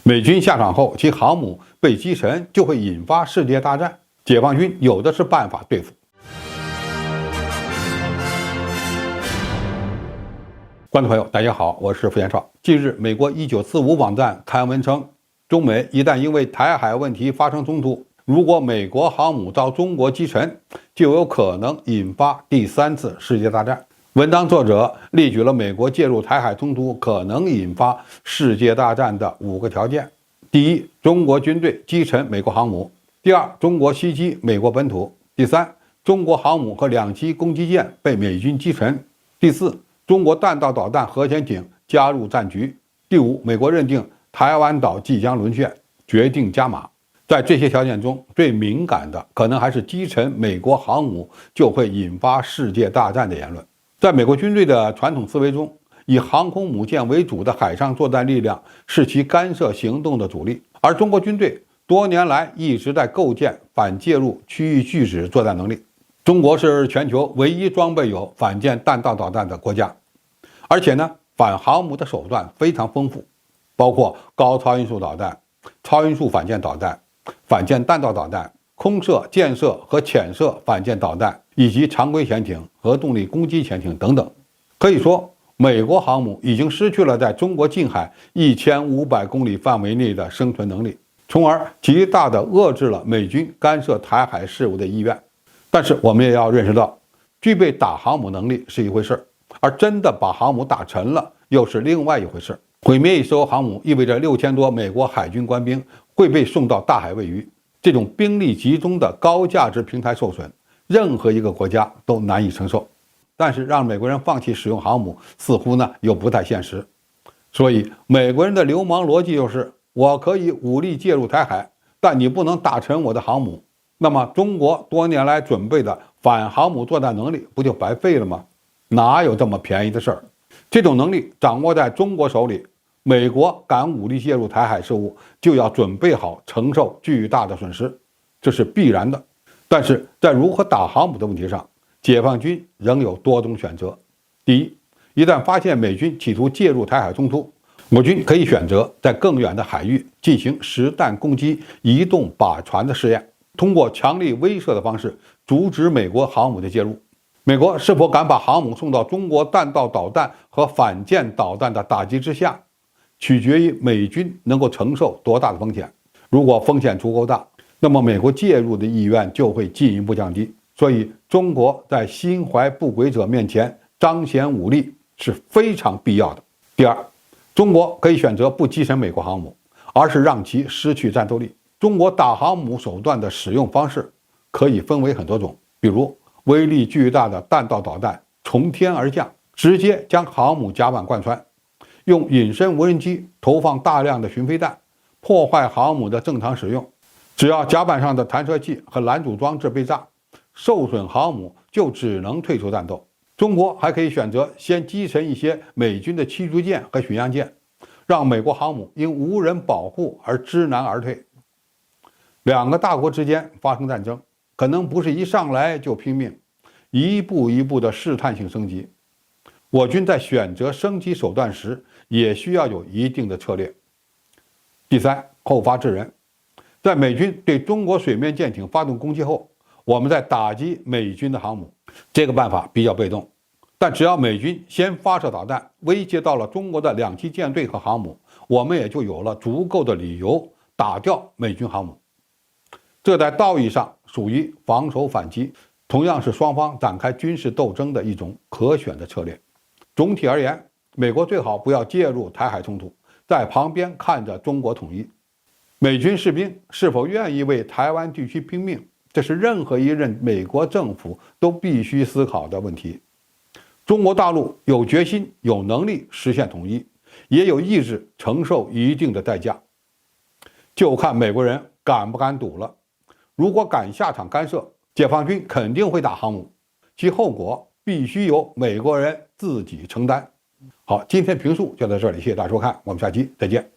美军下场后，其航母被击沉，就会引发世界大战。解放军有的是办法对付。观众朋友，大家好，我是付延少。近日，美国1945网站刊文称，中美一旦因为台海问题发生冲突，如果美国航母遭中国击沉，就有可能引发第3次世界大战。文章作者列举了美国介入台海冲突可能引发世界大战的5个条件：第一，中国军队击沉美国航母；第二，中国袭击美国本土；第三，中国航母和2栖攻击舰被美军击沉；第四，中国弹道导弹核潜艇加入战局；第五，美国认定台湾岛即将沦陷，决定加码。在这些条件中，最敏感的可能还是击沉美国航母就会引发世界大战的言论。在美国军队的传统思维中，以航空母舰为主的海上作战力量是其干涉行动的主力，而中国军队多年来一直在构建反介入区域拒止作战能力。中国是全球唯一装备有反舰弹道导弹的国家，而且呢，反航母的手段非常丰富，包括高超音速导弹、超音速反舰导弹、反舰弹道导弹、空射、箭射和潜射反舰导弹，以及常规潜艇、核动力攻击潜艇等等。可以说，美国航母已经失去了在中国近海1500公里范围内的生存能力，从而极大地遏制了美军干涉台海事务的意愿。但是我们也要认识到，具备打航母能力是一回事，而真的把航母打沉了又是另外一回事。毁灭一艘航母意味着6000多美国海军官兵会被送到大海喂鱼，这种兵力集中的高价值平台受损，任何一个国家都难以承受。但是让美国人放弃使用航母，似乎呢又不太现实。所以美国人的流氓逻辑就是：我可以武力介入台海，但你不能打沉我的航母。那么中国多年来准备的反航母作战能力不就白费了吗？哪有这么便宜的事儿？这种能力掌握在中国手里，美国敢武力介入台海事务，就要准备好承受巨大的损失，这是必然的。但是在如何打航母的问题上，解放军仍有多种选择。第一，一旦发现美军企图介入台海冲突，我军可以选择在更远的海域进行实弹攻击移动靶船的试验，通过强力威慑的方式阻止美国航母的介入。美国是否敢把航母送到中国弹道导弹和反舰导弹的打击之下，取决于美军能够承受多大的风险。如果风险足够大，那么美国介入的意愿就会进一步降低。所以中国在心怀不轨者面前彰显武力是非常必要的。第二，中国可以选择不击沉美国航母，而是让其失去战斗力。中国打航母手段的使用方式可以分为很多种，比如威力巨大的弹道导弹从天而降，直接将航母甲板贯穿；用隐身无人机投放大量的巡飞弹，破坏航母的正常使用。只要甲板上的弹射器和拦阻装置被炸，受损航母就只能退出战斗。中国还可以选择先击沉一些美军的驱逐舰和巡洋舰，让美国航母因无人保护而知难而退。2个大国之间发生战争，可能不是一上来就拼命，一步一步的试探性升级。我军在选择升级手段时，也需要有一定的策略。第三，后发制人。在美军对中国水面舰艇发动攻击后，我们在打击美军的航母，这个办法比较被动，但只要美军先发射导弹，威胁到了中国的2栖舰队和航母，我们也就有了足够的理由打掉美军航母。这在道义上属于防守反击，同样是双方展开军事斗争的一种可选的策略。总体而言，美国最好不要介入台海冲突，在旁边看着中国统一。美军士兵是否愿意为台湾地区拼命，这是任何一任美国政府都必须思考的问题。中国大陆有决心、有能力实现统一，也有意志承受一定的代价，就看美国人敢不敢赌了。如果敢下场干涉，解放军肯定会打航母，其后果必须由美国人自己承担。好，今天评述就到这里，谢谢大家收看，我们下期再见。